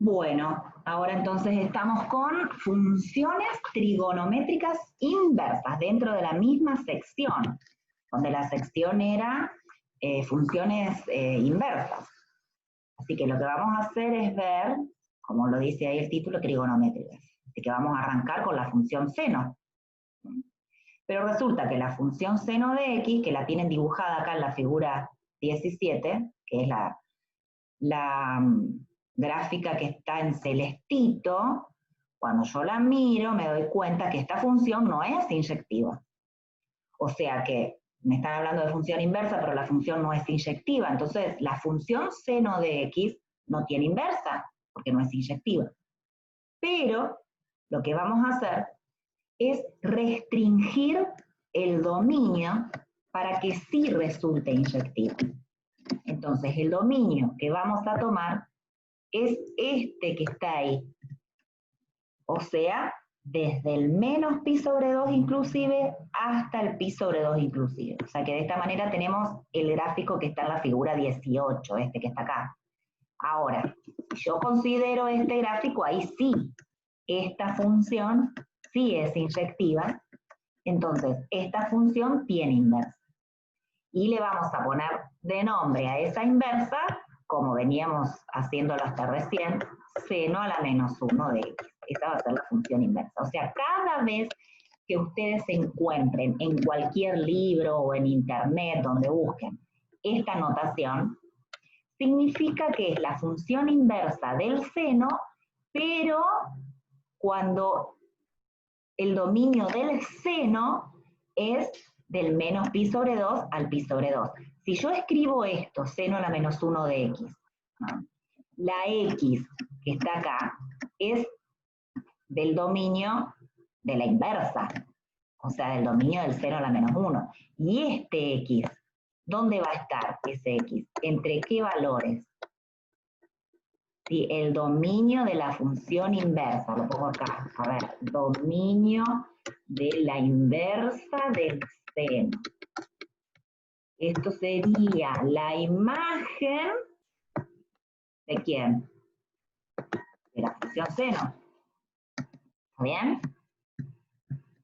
Bueno, ahora entonces estamos con funciones trigonométricas inversas dentro de la misma sección, donde la sección era funciones inversas. Así que lo que vamos a hacer es ver, como lo dice ahí el título, trigonométricas. Así que vamos a arrancar con la función seno. Pero resulta que la función seno de x, que la tienen dibujada acá en la figura 17, que es la gráfica que está en celestito, cuando yo la miro me doy cuenta que esta función no es inyectiva. O sea que me están hablando de función inversa, pero la función no es inyectiva. Entonces, la función seno de x no tiene inversa, porque no es inyectiva. Pero lo que vamos a hacer es restringir el dominio para que sí resulte inyectivo. Entonces, el dominio que vamos a tomar es este que está ahí. O sea, desde el menos pi sobre 2 inclusive hasta el pi sobre 2 inclusive. O sea que de esta manera tenemos el gráfico que está en la figura 18, este que está acá. Ahora, si yo considero este gráfico, ahí sí, esta función sí es inyectiva, entonces esta función tiene inversa. Y le vamos a poner de nombre a esa inversa, como veníamos haciéndolo hasta recién, seno a la menos 1 de x. Esa va a ser la función inversa. O sea, cada vez que ustedes se encuentren en cualquier libro o en internet donde busquen esta notación, significa que es la función inversa del seno, pero cuando el dominio del seno es del menos pi sobre 2 al pi sobre 2. Si yo escribo esto, seno a la menos 1 de x, ¿no? La x que está acá es del dominio de la inversa, o sea, del dominio del seno a la menos 1. Y este x, ¿dónde va a estar ese x? ¿Entre qué valores? Sí, el dominio de la función inversa, lo pongo acá, a ver, dominio de la inversa del seno. Esto sería la imagen ¿de quién? De la función seno. ¿Está bien?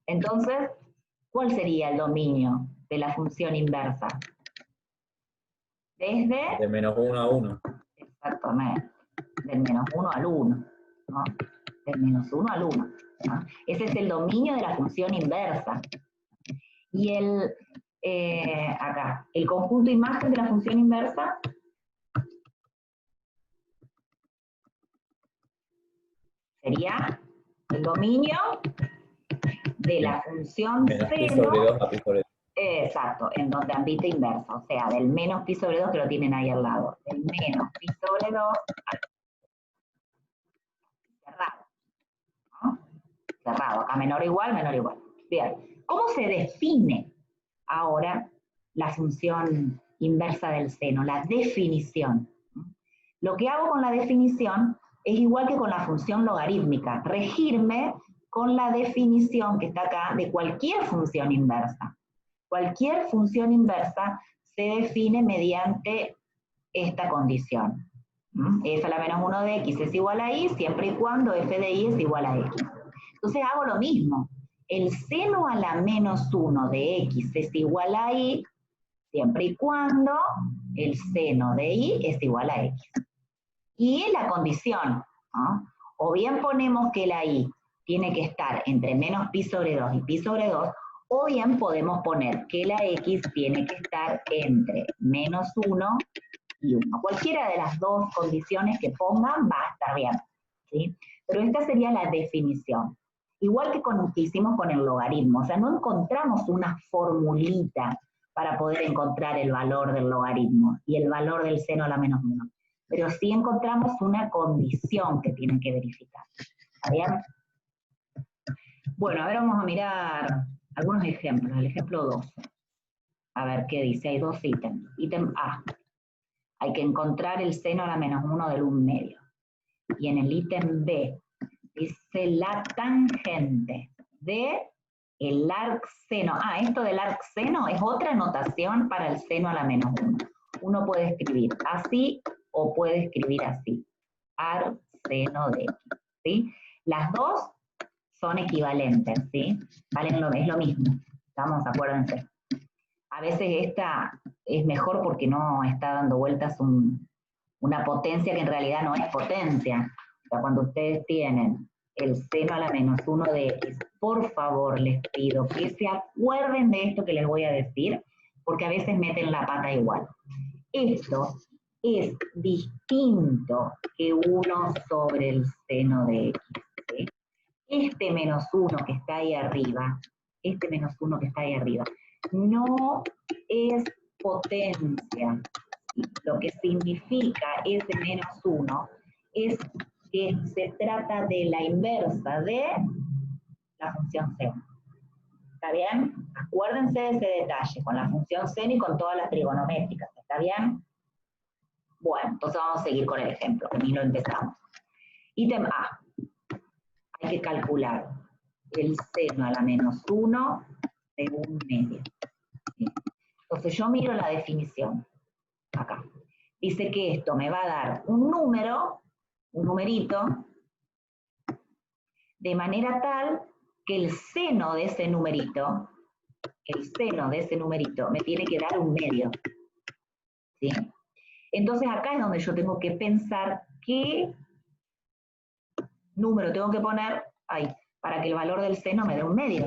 Entonces, ¿cuál sería el dominio de la función inversa? Desde... De menos 1 a 1. Exactamente. Del menos 1 al 1. ¿No? Del menos 1 al 1. ¿No? Ese es el dominio de la función inversa. Y acá, el conjunto imagen de la función inversa sería el dominio de la función Menos pi seno. sobre 2 a pi sobre 2. Exacto, en donde ambita inversa, o sea, del menos pi sobre 2 que lo tienen ahí al lado. Del menos pi sobre 2 al cerrado. ¿No? Cerrado, acá menor o igual, menor o igual. Bien, ¿cómo se define ahora la función inversa del seno? La definición. Lo que hago con la definición es igual que con la función logarítmica, regirme con la definición que está acá de cualquier función inversa. Cualquier función inversa se define mediante esta condición. F a la menos 1 de x es igual a y, siempre y cuando f de y es igual a x. Entonces hago lo mismo. El seno a la menos 1 de x es igual a y, siempre y cuando el seno de y es igual a x. Y la condición, ¿no? O bien ponemos que la y tiene que estar entre menos pi sobre 2 y pi sobre 2, o bien podemos poner que la x tiene que estar entre menos 1 y 1. Cualquiera de las dos condiciones que pongan va a estar bien, ¿sí? Pero esta sería la definición. Igual que hicimos con el logaritmo, o sea, no encontramos una formulita para poder encontrar el valor del logaritmo y el valor del seno a la menos 1. Pero sí encontramos una condición que tienen que verificar. ¿Está bien? Bueno, a ver, vamos a mirar algunos ejemplos. El ejemplo 12. A ver qué dice. Hay dos ítems. Ítem A. Hay que encontrar el seno a la menos 1 del 1 medio. Y en el ítem B dice la tangente de el arcseno. Ah, esto del arcseno es otra notación para el seno a la menos 1. Uno puede escribir así o puede escribir así. Arcseno. seno de x, ¿sí? Las dos son equivalentes, ¿sí? Valen es lo mismo, ¿estamos? Acuérdense. A veces esta es mejor porque no está dando vueltas una potencia que en realidad no es potencia. O sea, cuando ustedes tienen el seno a la menos 1 de x, por favor les pido que se acuerden de esto que les voy a decir, porque a veces meten la pata igual. Esto es distinto que 1 sobre el seno de x, ¿sí? Este menos 1 que está ahí arriba, no es potencia. Lo que significa ese menos 1 es que se trata de la inversa de la función seno. ¿Está bien? Acuérdense de ese detalle, con la función seno y con todas las trigonométricas. ¿Está bien? Bueno, entonces vamos a seguir con el ejemplo, que ni lo empezamos. Ítem A. Hay que calcular el seno a la menos 1 de 1 medio. ¿Sí? Entonces yo miro la definición. Acá. Dice que esto me va a dar un número, un numerito, de manera tal que el seno de ese numerito me tiene que dar un medio. ¿Sí? Entonces acá es donde yo tengo que pensar qué número tengo que poner ahí para que el valor del seno me dé un medio.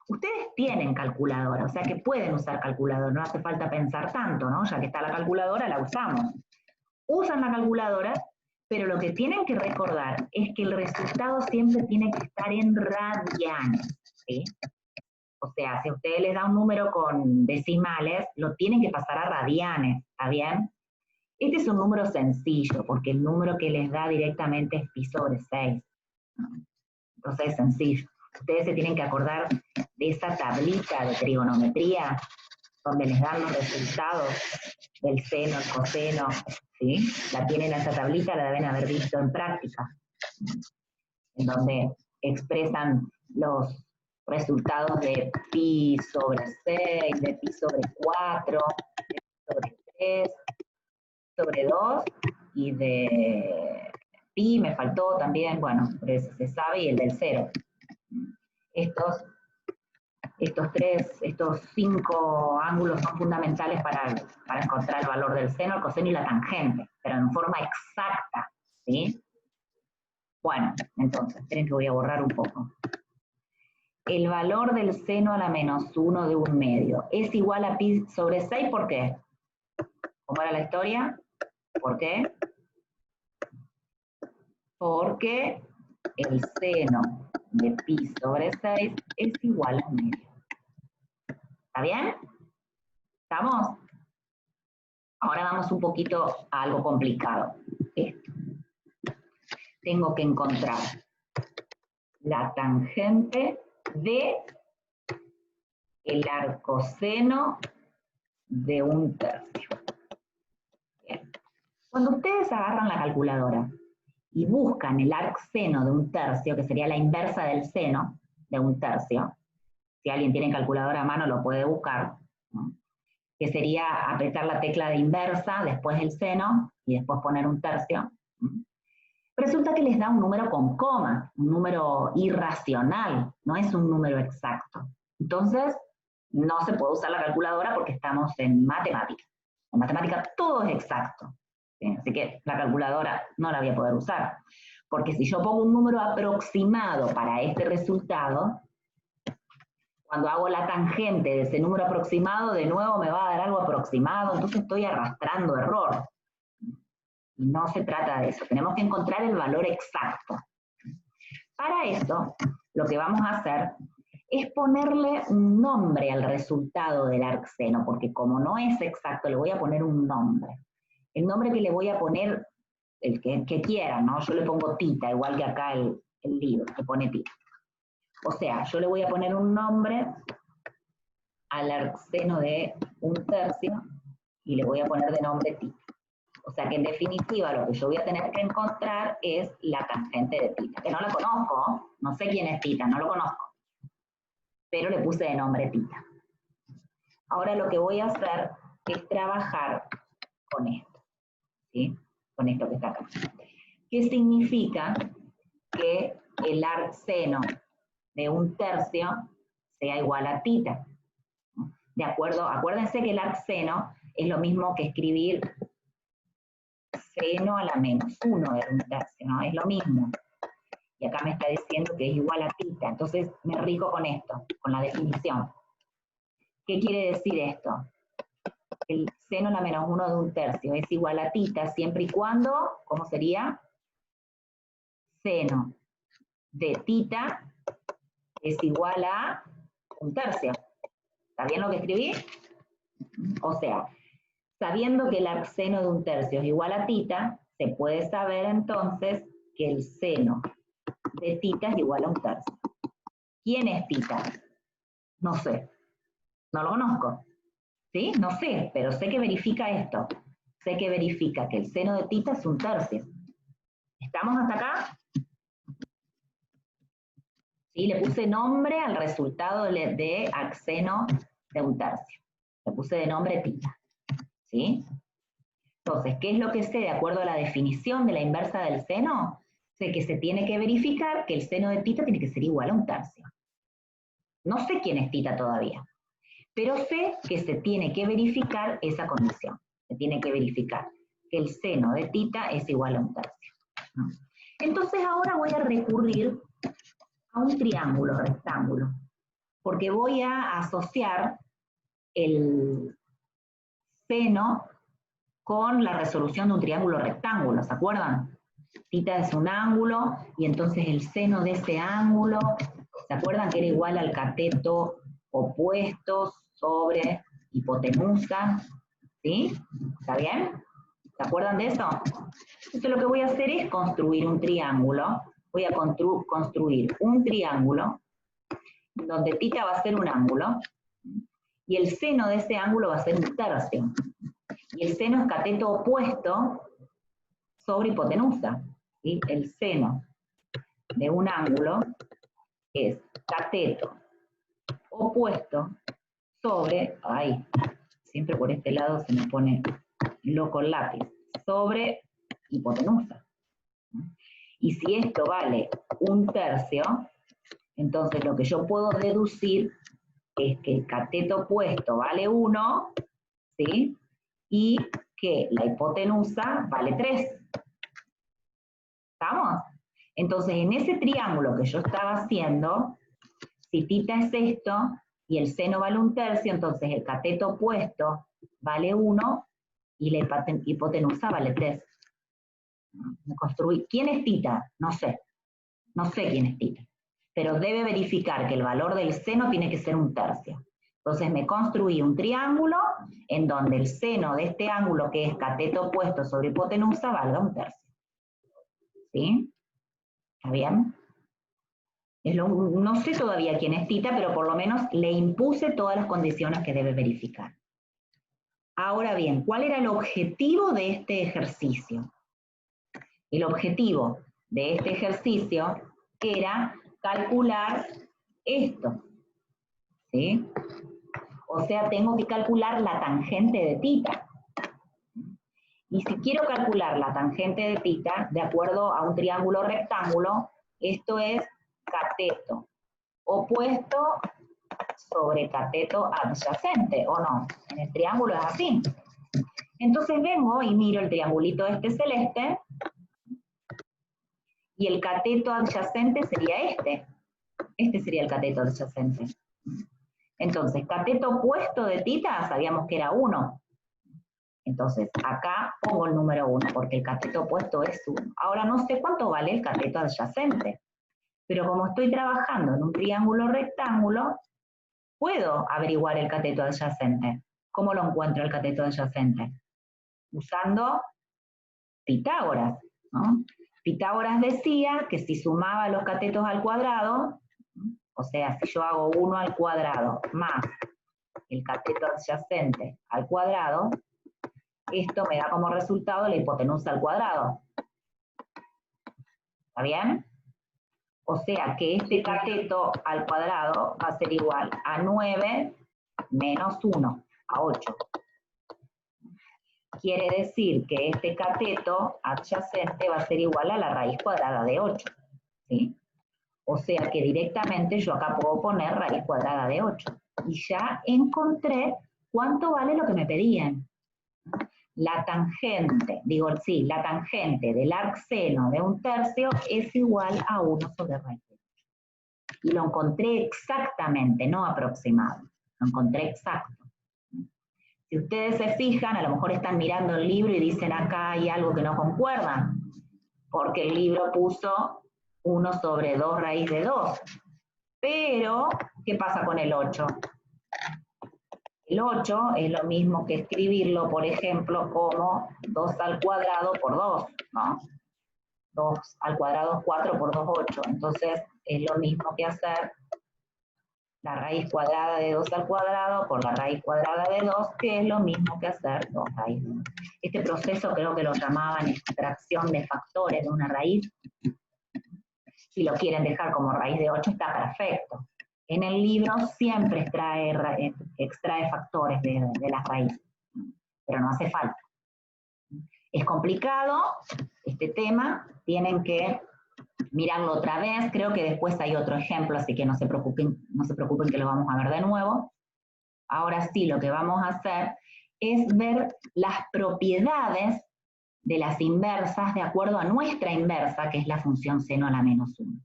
Ustedes tienen calculadora, o sea que pueden usar calculadora, no hace falta pensar tanto, ¿no? Ya que está la calculadora, la usamos. Usan la calculadora, pero lo que tienen que recordar es que el resultado siempre tiene que estar en radianes, ¿sí? O sea, si a ustedes les da un número con decimales, lo tienen que pasar a radianes, ¿está bien? Este es un número sencillo, porque el número que les da directamente es pi sobre 6. Entonces es sencillo. Ustedes se tienen que acordar de esa tablita de trigonometría donde les dan los resultados del seno, el coseno, ¿sí? La tienen en esa tablita, la deben haber visto en práctica, en donde expresan los resultados de pi sobre 6, de pi sobre 4, de pi sobre 3, sobre 2 y de pi me faltó también, bueno, pero eso se sabe, y el del 0. Estos 5 ángulos son fundamentales para encontrar el valor del seno, el coseno y la tangente, pero en forma exacta, ¿sí? Bueno, entonces, esperen que voy a borrar un poco. El valor del seno a la menos 1 de 1 medio es igual a pi sobre 6, ¿por qué? ¿Cómo era la historia? ¿Por qué? Porque el seno de pi sobre 6 es igual a 1 medio. ¿Está bien? ¿Estamos? Ahora vamos un poquito a algo complicado. Esto. Tengo que encontrar la tangente de el arcoseno de 1/3. Bien. Cuando ustedes agarran la calculadora y buscan el arcseno de 1/3, que sería la inversa del seno de 1/3, si alguien tiene calculadora a mano lo puede buscar, ¿no? Que sería apretar la tecla de inversa, después el seno, y después poner 1/3. Resulta que les da un número con coma, un número irracional, no es un número exacto. Entonces, no se puede usar la calculadora porque estamos en matemática. En matemática todo es exacto. ¿Sí? Así que la calculadora no la voy a poder usar. Porque si yo pongo un número aproximado para este resultado, cuando hago la tangente de ese número aproximado, de nuevo me va a dar algo aproximado, entonces estoy arrastrando error. Y no se trata de eso, tenemos que encontrar el valor exacto. Para eso, lo que vamos a hacer es ponerle un nombre al resultado del arcseno, porque como no es exacto, le voy a poner un nombre. El nombre que le voy a poner, el que quieran, ¿no? Yo le pongo tita, igual que acá el libro, que pone tita. O sea, yo le voy a poner un nombre al arcseno de 1/3 y le voy a poner de nombre tita. O sea que en definitiva lo que yo voy a tener que encontrar es la tangente de tita, que no la conozco, no sé quién es tita, no lo conozco, pero le puse de nombre tita. Ahora lo que voy a hacer es trabajar con esto, ¿sí? Con esto que está acá. ¿Qué significa que el arcseno de 1/3 sea igual a tita? ¿De acuerdo? Acuérdense que el arcseno es lo mismo que escribir seno a la -1 de 1/3, ¿no? Es lo mismo. Y acá me está diciendo que es igual a tita. Entonces me rijo con esto, con la definición. ¿Qué quiere decir esto? El seno a la -1 de 1/3 es igual a tita siempre y cuando, ¿cómo sería? Seno de tita es igual a 1/3. ¿Está bien lo que escribí? O sea, sabiendo que el arcseno de 1/3 es igual a tita, se puede saber entonces que el seno de tita es igual a 1/3. ¿Quién es tita? No sé, no lo conozco. ¿Sí? No sé, pero sé que verifica esto. Sé que verifica que el seno de tita es 1/3. ¿Estamos hasta acá? ¿Sí? Le puse nombre al resultado de arcseno de 1/3. Le puse de nombre tita. ¿Sí? Entonces, ¿qué es lo que sé de acuerdo a la definición de la inversa del seno? Sé que se tiene que verificar que el seno de tita tiene que ser igual a 1/3. No sé quién es tita todavía, pero sé que se tiene que verificar esa condición. Se tiene que verificar que el seno de tita es igual a 1/3. Entonces ahora voy a recurrir a un triángulo rectángulo, porque voy a asociar el seno con la resolución de un triángulo rectángulo, ¿se acuerdan? Tita es un ángulo, y entonces el seno de ese ángulo, ¿se acuerdan que era igual al cateto opuesto sobre hipotenusa? ¿Sí? ¿Está bien? ¿Se acuerdan de eso? Entonces lo que voy a hacer es construir un triángulo. Voy a construir un triángulo donde tita va a ser un ángulo y el seno de ese ángulo va a ser 1/3. Y el seno es cateto opuesto sobre hipotenusa. ¿Sí? El seno de un ángulo es cateto opuesto sobre, ay, siempre por este lado se me pone loco el lápiz, sobre hipotenusa. Y si esto vale 1/3, entonces lo que yo puedo deducir es que el cateto opuesto vale 1, ¿sí? Y que la hipotenusa vale 3. ¿Estamos? Entonces, en ese triángulo que yo estaba haciendo, si tita es esto y el seno vale 1/3, entonces el cateto opuesto vale 1 y la hipotenusa vale 3. ¿Quién es tita? No sé. No sé quién es tita. Pero debe verificar que el valor del seno tiene que ser 1/3. Entonces me construí un triángulo en donde el seno de este ángulo, que es cateto opuesto sobre hipotenusa, valga 1/3. ¿Sí? ¿Está bien? No sé todavía quién es tita, pero por lo menos le impuse todas las condiciones que debe verificar. Ahora bien, ¿cuál era el objetivo de este ejercicio? El objetivo de este ejercicio era calcular esto, ¿sí? O sea, tengo que calcular la tangente de tita. Y si quiero calcular la tangente de tita, de acuerdo a un triángulo rectángulo, esto es cateto opuesto sobre cateto adyacente, ¿o no? En el triángulo es así. Entonces vengo y miro el triangulito este celeste, y el cateto adyacente sería este. Este sería el cateto adyacente. Entonces, cateto opuesto de tita, sabíamos que era 1. Entonces, acá pongo el número 1, porque el cateto opuesto es 1. Ahora no sé cuánto vale el cateto adyacente, pero como estoy trabajando en un triángulo rectángulo, puedo averiguar el cateto adyacente. ¿Cómo lo encuentro el cateto adyacente? Usando Pitágoras, ¿no? Pitágoras decía que si sumaba los catetos al cuadrado, o sea, si yo hago 1 al cuadrado más el cateto adyacente al cuadrado, esto me da como resultado la hipotenusa al cuadrado. ¿Está bien? O sea que este cateto al cuadrado va a ser igual a 9 menos 1, a 8. quiere decir que este cateto adyacente va a ser igual a la raíz cuadrada de 8, ¿sí? O sea que directamente yo acá puedo poner raíz cuadrada de 8. Y ya encontré cuánto vale lo que me pedían. La tangente, la tangente del arcseno de 1/3 es igual a 1 sobre raíz de 8. Y lo encontré exactamente, no aproximado. Lo encontré exacto. Si ustedes se fijan, a lo mejor están mirando el libro y dicen acá hay algo que no concuerda, porque el libro puso 1 sobre 2 raíz de 2. Pero, ¿qué pasa con el 8? El 8 es lo mismo que escribirlo, por ejemplo, como 2 al cuadrado por 2, ¿no? 2 al cuadrado es 4 por 2, 8. Entonces, es lo mismo que hacer la raíz cuadrada de 2 al cuadrado por la raíz cuadrada de 2, que es lo mismo que hacer 2 raíz de 2. Este proceso creo que lo llamaban extracción de factores de una raíz. Si lo quieren dejar como raíz de 8, está perfecto. En el libro siempre extrae factores de las raíces, pero no hace falta. Es complicado este tema, tienen que mirarlo otra vez, creo que después hay otro ejemplo, así que no se preocupen que lo vamos a ver de nuevo. Ahora sí, lo que vamos a hacer es ver las propiedades de las inversas de acuerdo a nuestra inversa, que es la función seno a la menos 1.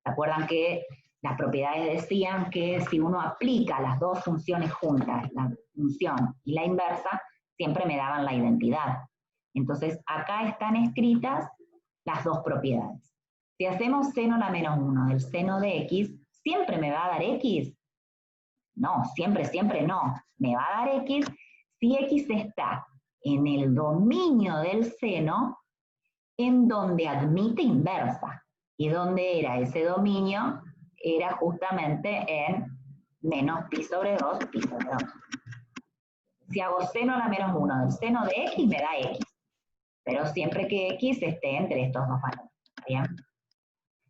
¿Se acuerdan que las propiedades decían que si uno aplica las dos funciones juntas, la función y la inversa, siempre me daban la identidad? Entonces, acá están escritas las dos propiedades. Si hacemos seno a la menos 1 del seno de x, ¿siempre me va a dar x? No, siempre no. Me va a dar x si x está en el dominio del seno en donde admite inversa. ¿Y dónde era ese dominio? Era justamente en menos pi sobre 2, pi sobre 2. Si hago seno a la menos 1 del seno de x, me da x. Pero siempre que x esté entre estos dos valores. ¿Bien?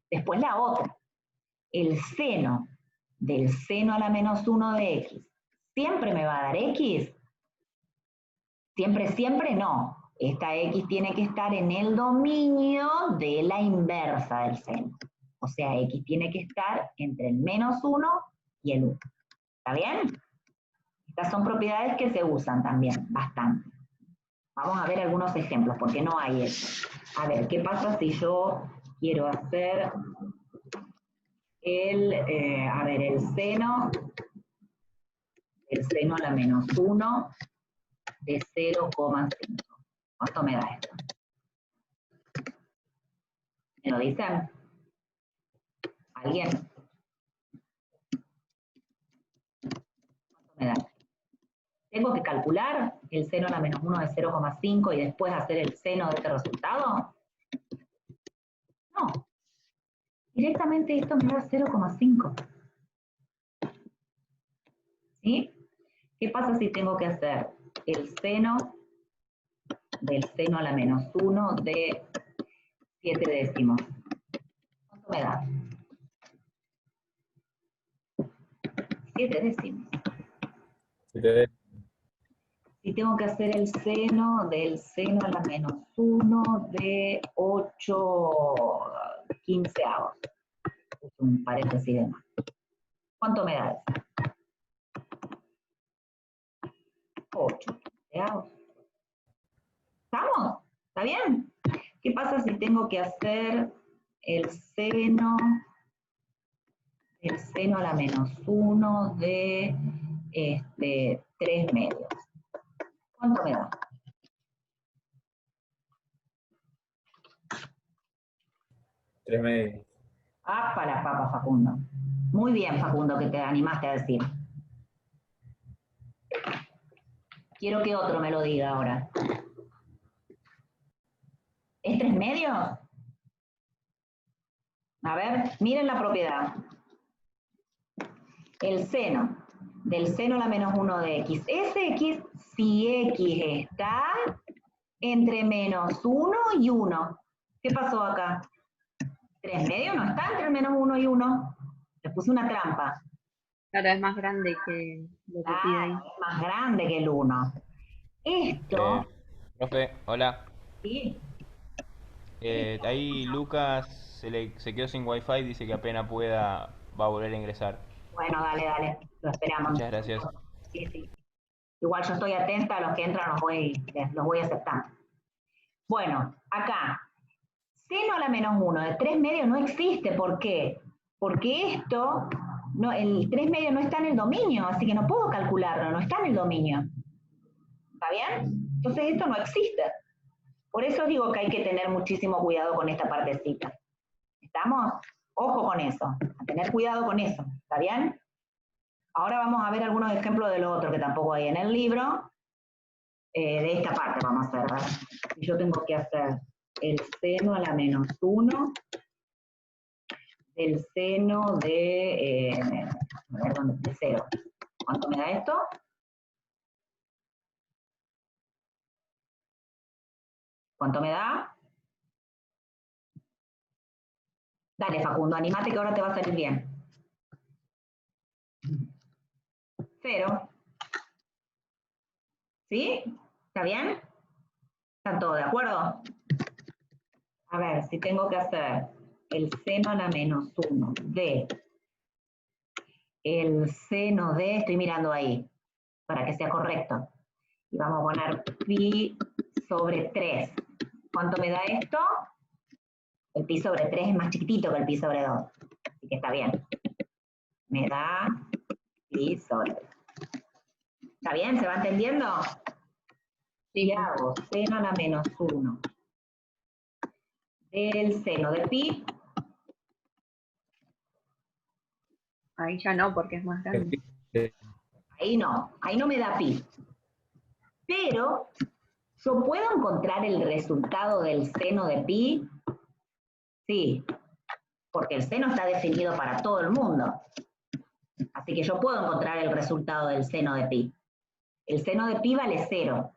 Después la otra. El seno del seno a la menos 1 de x, ¿siempre me va a dar x? Siempre no. Esta x tiene que estar en el dominio de la inversa del seno. O sea, x tiene que estar entre el menos 1 y el 1. ¿Está bien? Estas son propiedades que se usan también bastante. Vamos a ver algunos ejemplos, porque no hay eso. A ver, ¿qué pasa si yo quiero hacer el seno a la menos 1 de 0,5? ¿Cuánto me da esto? ¿Me lo dicen? ¿Alguien? ¿Cuánto me da? ¿Tengo que calcular el seno a la menos 1 de 0,5 y después hacer el seno de este resultado? No. Directamente esto me da 0,5. ¿Sí? ¿Qué pasa si tengo que hacer el seno del seno a la menos 1 de 7 décimos? ¿Cuánto me da? 7 décimos. 7 décimos. Y tengo que hacer el seno del seno a la menos 1 de 8 quinceavos. Es un paréntesis de más. ¿Cuánto me da eso? 8 quinceavos. ¿Estamos? ¿Está bien? ¿Qué pasa si tengo que hacer el seno a la menos 1 de 3 medios? ¿Cuánto me da? 3 medios. Ah, para papa, Facundo. Muy bien, Facundo, que te animaste a decir. Quiero que otro me lo diga ahora. ¿Es 3 medios? A ver, miren la propiedad. El seno del seno a la menos 1 de x. Ese x, si x está entre menos 1 y 1. ¿Qué pasó acá? 3 medios no está entre menos 1 y 1. Le puse una trampa. Claro, es más grande que lo que pide ahí. Es más grande que el 1. Esto Profe, hola. Sí. Ahí Lucas se quedó sin wifi, dice que apenas pueda va a volver a ingresar. Bueno, dale, dale, lo esperamos. Muchas gracias. Sí, sí. Igual yo estoy atenta a los que entran, los voy aceptando. Bueno, acá, seno a la menos 1 de 3 medios no existe. ¿Por qué? Porque esto, no, el 3 medios no está en el dominio, así que no puedo calcularlo, no está en el dominio. ¿Está bien? Entonces esto no existe. Por eso digo que hay que tener muchísimo cuidado con esta partecita. ¿Estamos? Ojo con eso, a tener cuidado con eso. ¿Está bien? Ahora vamos a ver algunos ejemplos de lo otro que tampoco hay en el libro. De esta parte vamos a hacer, ¿verdad? Y yo tengo que hacer el seno a la menos 1 del seno de, a ver, ¿dónde? De 0. ¿Cuánto me da esto? ¿Cuánto me da? Dale, Facundo, animate que ahora te va a salir bien. 0. ¿Sí? ¿Está bien? ¿Están todos de acuerdo? A ver, si tengo que hacer el seno a la menos 1 de el seno de, estoy mirando ahí, para que sea correcto. Y vamos a poner pi sobre 3. ¿Cuánto me da esto? El pi sobre 3 es más chiquitito que el pi sobre 2. Así que está bien. Me da pi sobre 3. ¿Está bien? ¿Se va entendiendo? Y hago seno a la menos 1 del seno de pi. Ahí ya no, porque es más grande. Ahí no me da pi. Pero yo puedo encontrar el resultado del seno de pi. Sí, porque el seno está definido para todo el mundo. Así que yo puedo encontrar el resultado del seno de pi. El seno de pi vale 0.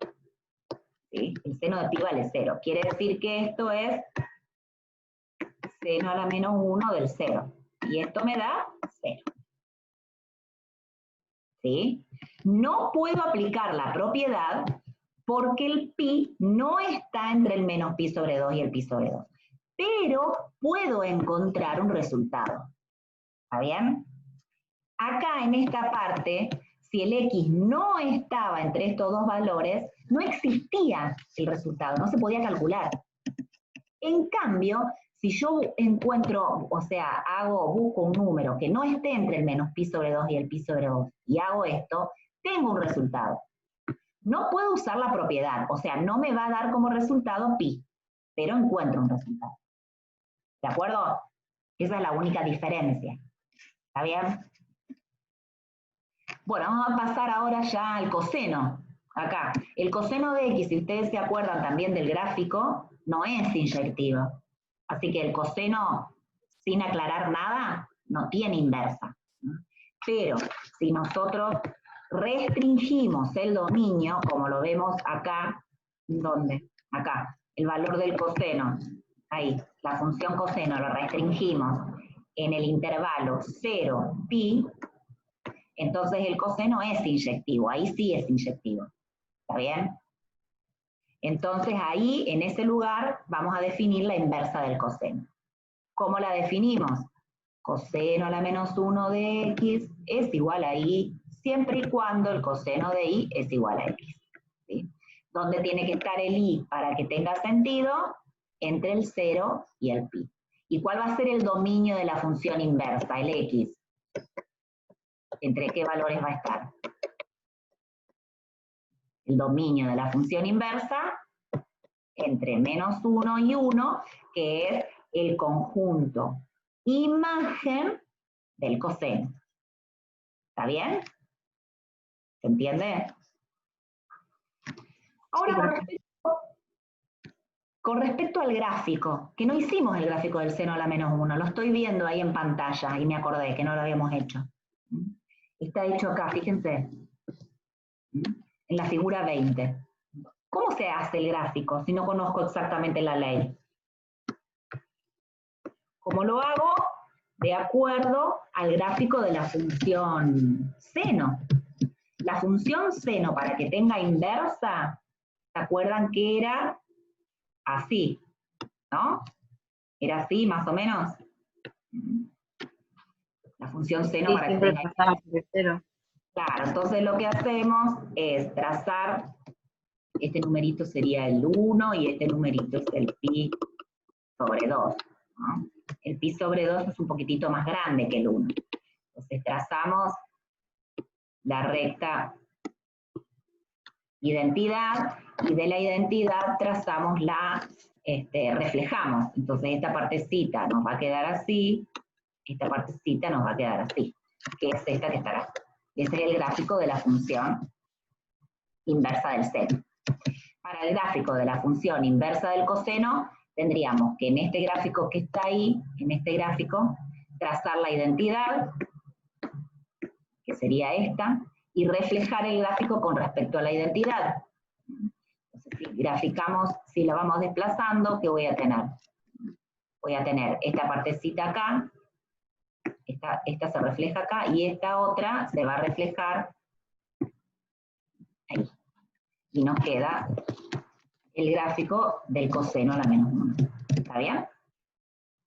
¿Sí? El seno de pi vale 0. Quiere decir que esto es seno a la menos 1 del 0. Y esto me da 0. ¿Sí? No puedo aplicar la propiedad porque el pi no está entre el menos pi sobre 2 y el pi sobre 2. Pero puedo encontrar un resultado. ¿Está bien? Acá en esta parte, si el x no estaba entre estos dos valores, no existía el resultado, no se podía calcular. En cambio, si yo encuentro, o sea, busco un número que no esté entre el menos pi sobre 2 y el pi sobre 2, y hago esto, tengo un resultado. No puedo usar la propiedad, o sea, no me va a dar como resultado pi, pero encuentro un resultado. ¿De acuerdo? Esa es la única diferencia. ¿Está bien? Bueno, vamos a pasar ahora ya al coseno. Acá, el coseno de x, si ustedes se acuerdan también del gráfico, no es inyectivo. Así que el coseno, sin aclarar nada, no tiene inversa. Pero si nosotros restringimos el dominio, como lo vemos acá, ¿dónde? Acá, el valor del coseno, ahí, la función coseno, lo restringimos en el intervalo 0, pi, entonces el coseno es inyectivo, ahí sí es inyectivo. ¿Está bien? Entonces ahí, en ese lugar, vamos a definir la inversa del coseno. ¿Cómo la definimos? Coseno a la menos 1 de x es igual a y, siempre y cuando el coseno de y es igual a x. ¿Sí? ¿Dónde tiene que estar el y para que tenga sentido? Entre el 0 y el pi. ¿Y cuál va a ser el dominio de la función inversa, el x? ¿Entre qué valores va a estar? El dominio de la función inversa entre menos 1 y 1, que es el conjunto imagen del coseno. ¿Está bien? ¿Se entiende? Ahora, con respecto al gráfico, que no hicimos el gráfico del seno a la menos 1, lo estoy viendo ahí en pantalla y me acordé que no lo habíamos hecho. Está hecho acá, fíjense, en la figura 20. ¿Cómo se hace el gráfico si no conozco exactamente la ley? ¿Cómo lo hago? De acuerdo al gráfico de la función seno. La función seno, para que tenga inversa, ¿Se acuerdan que era así? ¿No? Era así, más o menos. La función seno Sí, para que siempre tenga. pasaba por el cero. Claro, entonces lo que hacemos es trazar, este numerito sería el 1 y este numerito es el pi sobre 2. ¿No? El pi sobre 2 es un poquitito más grande que el 1. Entonces trazamos la recta identidad y de la identidad trazamos reflejamos. Entonces esta partecita nos va a quedar así, esta partecita nos va a quedar así, que es esta que estará. Ese es el gráfico de la función inversa del seno. Para el gráfico de la función inversa del coseno, tendríamos que en este gráfico que está ahí, en este gráfico, trazar la identidad, que sería esta, y reflejar el gráfico con respecto a la identidad. Entonces, si graficamos, si lo vamos desplazando, ¿qué voy a tener? Voy a tener esta partecita acá, esta se refleja acá, y esta otra se va a reflejar ahí. Y nos queda el gráfico del coseno a la menos 1. ¿Está bien?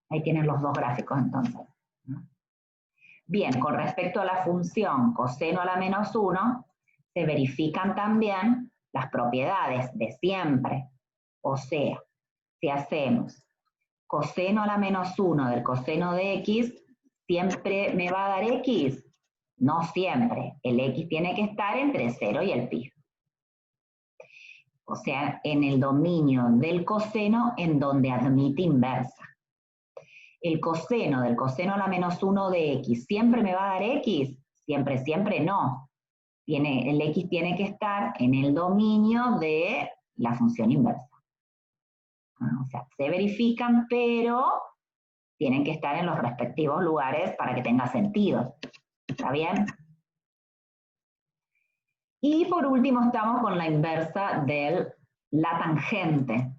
Ahí tienen los dos gráficos entonces. Bien, con respecto a la función coseno a la menos 1, se verifican también las propiedades de siempre. O sea, si hacemos coseno a la menos 1 del coseno de x, ¿siempre me va a dar x? No siempre. El x tiene que estar entre 0 y el pi. O sea, en el dominio del coseno en donde admite inversa. El coseno del coseno a la menos 1 de x, ¿siempre me va a dar x? Siempre, siempre no. El x tiene que estar en el dominio de la función inversa. O sea, se verifican, pero tienen que estar en los respectivos lugares para que tenga sentido. ¿Está bien? Y por último estamos con la inversa de la tangente.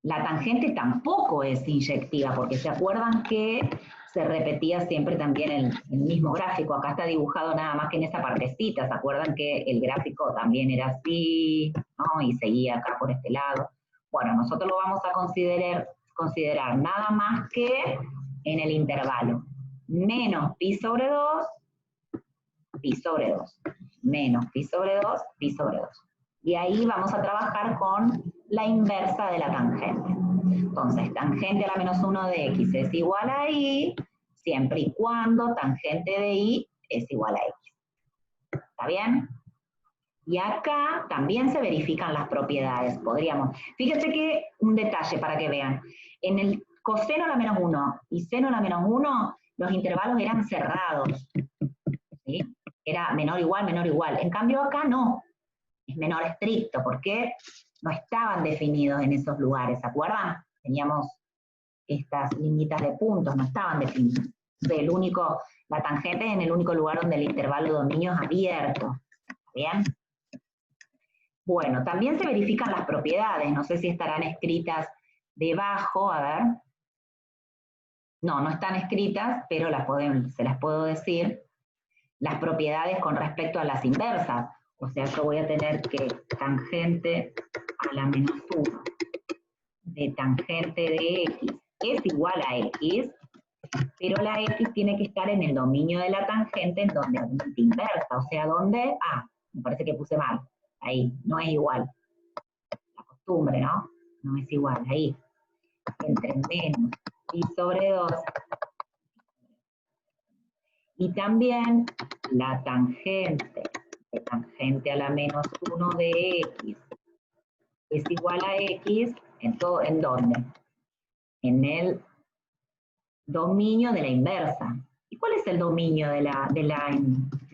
La tangente tampoco es inyectiva, porque se acuerdan que se repetía siempre también el mismo gráfico. Acá está dibujado nada más que en esa partecita. ¿Se acuerdan que el gráfico también era así, ¿no? Y seguía acá por este lado? Bueno, nosotros lo vamos a considerar nada más que en el intervalo. Menos pi sobre 2, pi sobre 2. Menos pi sobre 2, pi sobre 2. Y ahí vamos a trabajar con la inversa de la tangente. Entonces, tangente a la menos 1 de x es igual a y, siempre y cuando tangente de y es igual a x. ¿Está bien? Y acá también se verifican las propiedades. Fíjense que un detalle para que vean. En el coseno a la menos 1 y seno a la menos 1, los intervalos eran cerrados. ¿Sí? Era menor igual, menor igual. En cambio acá no. Es menor estricto, porque no estaban definidos en esos lugares, ¿se acuerdan? Teníamos estas limitas de puntos, no estaban definidos. La tangente es en el único lugar donde el intervalo de dominio es abierto. ¿Bien? Bueno, también se verifican las propiedades, no sé si estarán escritas debajo, a ver. No, no están escritas, pero se las puedo decir. Las propiedades con respecto a las inversas. O sea, yo voy a tener que tangente a la menos 1 de tangente de x es igual a x, pero la x tiene que estar en el dominio de la tangente en donde admite inversa. O sea, ¿dónde? Ah, me parece que puse mal. Ahí, no es igual. La costumbre, ¿no? No es igual, ahí. Entre menos y sobre 2. Y también la tangente de tangente a la menos 1 de x es igual a x, ¿en dónde? En el dominio de la inversa. ¿Y cuál es el dominio de la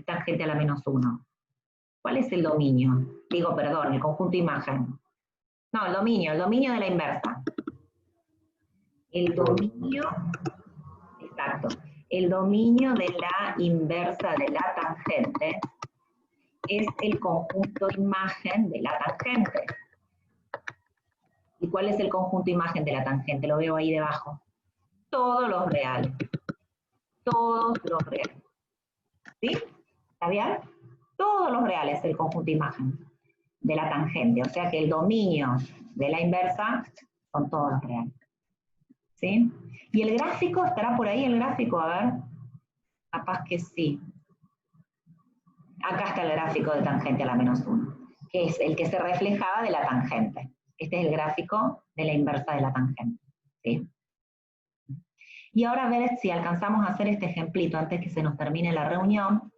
tangente a la menos 1? ¿Cuál es el dominio? Perdón, el conjunto imagen. No, el dominio de la inversa. El dominio, exacto, el dominio de la inversa de la tangente es el conjunto imagen de la tangente. ¿Y cuál es el conjunto imagen de la tangente? Lo veo ahí debajo. Todos los reales. Todos los reales. ¿Sí? ¿Está bien? Todos los reales el conjunto imagen. de la tangente, o sea que el dominio de la inversa son todos los reales. ¿Sí? ¿Y el gráfico? ¿Estará por ahí el gráfico? A ver. Capaz que sí. Acá está el gráfico de tangente a la menos 1, que es el que se reflejaba de la tangente. Este es el gráfico de la inversa de la tangente. ¿Sí? Y ahora a ver si alcanzamos a hacer este ejemplito antes que se nos termine la reunión.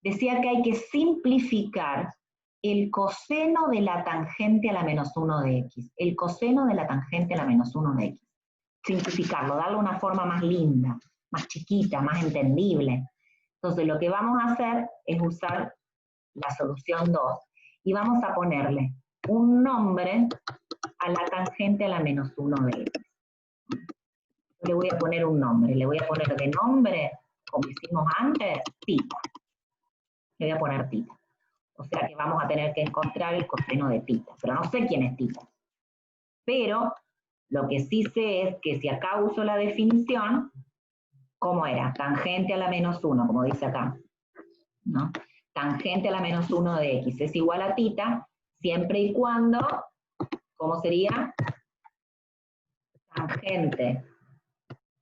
Decía que hay que simplificar el coseno de la tangente a la menos 1 de x. El coseno de la tangente a la menos 1 de x. Simplificarlo, darle una forma más linda, más chiquita, más entendible. Entonces lo que vamos a hacer es usar la solución 2 y vamos a ponerle un nombre a la tangente a la menos 1 de x. Le voy a poner un nombre, le voy a poner de nombre, como hicimos antes, tita. Le voy a poner tita. O sea que vamos a tener que encontrar el coseno de tita, pero no sé quién es tita. Pero lo que sí sé es que si acá uso la definición, ¿cómo era? Tangente a la menos 1, como dice acá, ¿no? Tangente a la menos 1 de x es igual a tita, siempre y cuando, ¿cómo sería? Tangente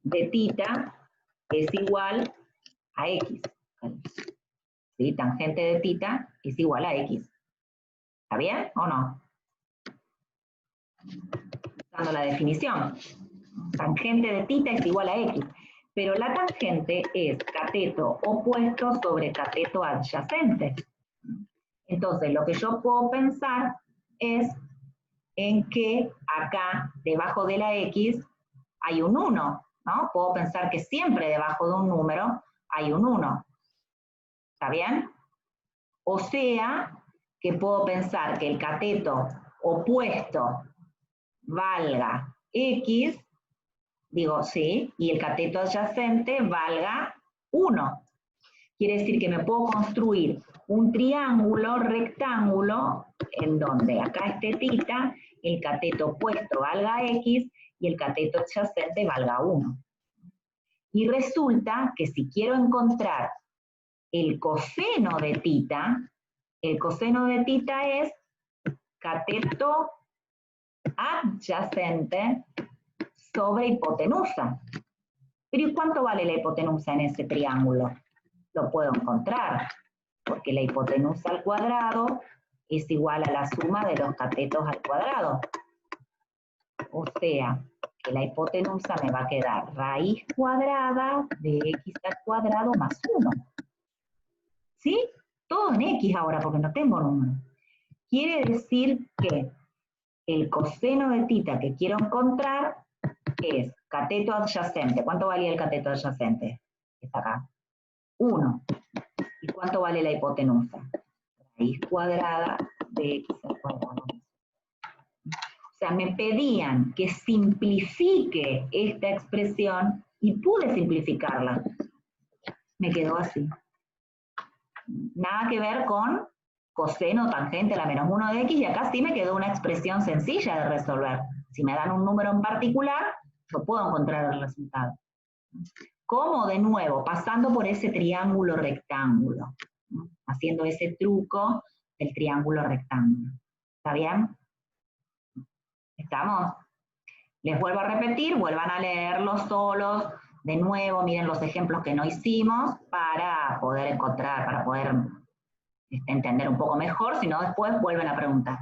de tita es igual a x. ¿Sí? Tangente de tita es igual a x. ¿Está bien o no? Usando la definición. Tangente de tita es igual a x. Pero la tangente es cateto opuesto sobre cateto adyacente. Entonces, lo que yo puedo pensar es en que acá, debajo de la x, hay un 1, ¿no? Puedo pensar que siempre debajo de un número hay un 1. ¿Está bien? O sea, que puedo pensar que el cateto opuesto valga x, digo, sí, y el cateto adyacente valga 1. Quiere decir que me puedo construir un triángulo rectángulo en donde acá esté tita, el cateto opuesto valga x y el cateto adyacente valga 1. Y resulta que si quiero encontrar el coseno de tita es cateto adyacente sobre hipotenusa. Pero ¿y cuánto vale la hipotenusa en ese triángulo? Lo puedo encontrar, porque la hipotenusa al cuadrado es igual a la suma de los catetos al cuadrado. O sea, que la hipotenusa me va a quedar raíz cuadrada de x al cuadrado más 1. ¿Sí? Todo en x ahora, porque no tengo número. Quiere decir que el coseno de tita que quiero encontrar es cateto adyacente. ¿Cuánto valía el cateto adyacente? Está acá. 1. ¿Y cuánto vale la hipotenusa? Raíz cuadrada de x al cuadrado. O sea, me pedían que simplifique esta expresión y pude simplificarla. Me quedó así. Nada que ver con coseno tangente a la menos 1 de x, y acá sí me quedó una expresión sencilla de resolver. Si me dan un número en particular, yo puedo encontrar el resultado. ¿Cómo? De nuevo, pasando por ese triángulo rectángulo, ¿no? Haciendo ese truco del triángulo rectángulo. ¿Está bien? ¿Estamos? Les vuelvo a repetir, vuelvan a leerlos solos. De nuevo, miren los ejemplos que no hicimos para poder encontrar, para poder entender un poco mejor, si no después vuelven a preguntar.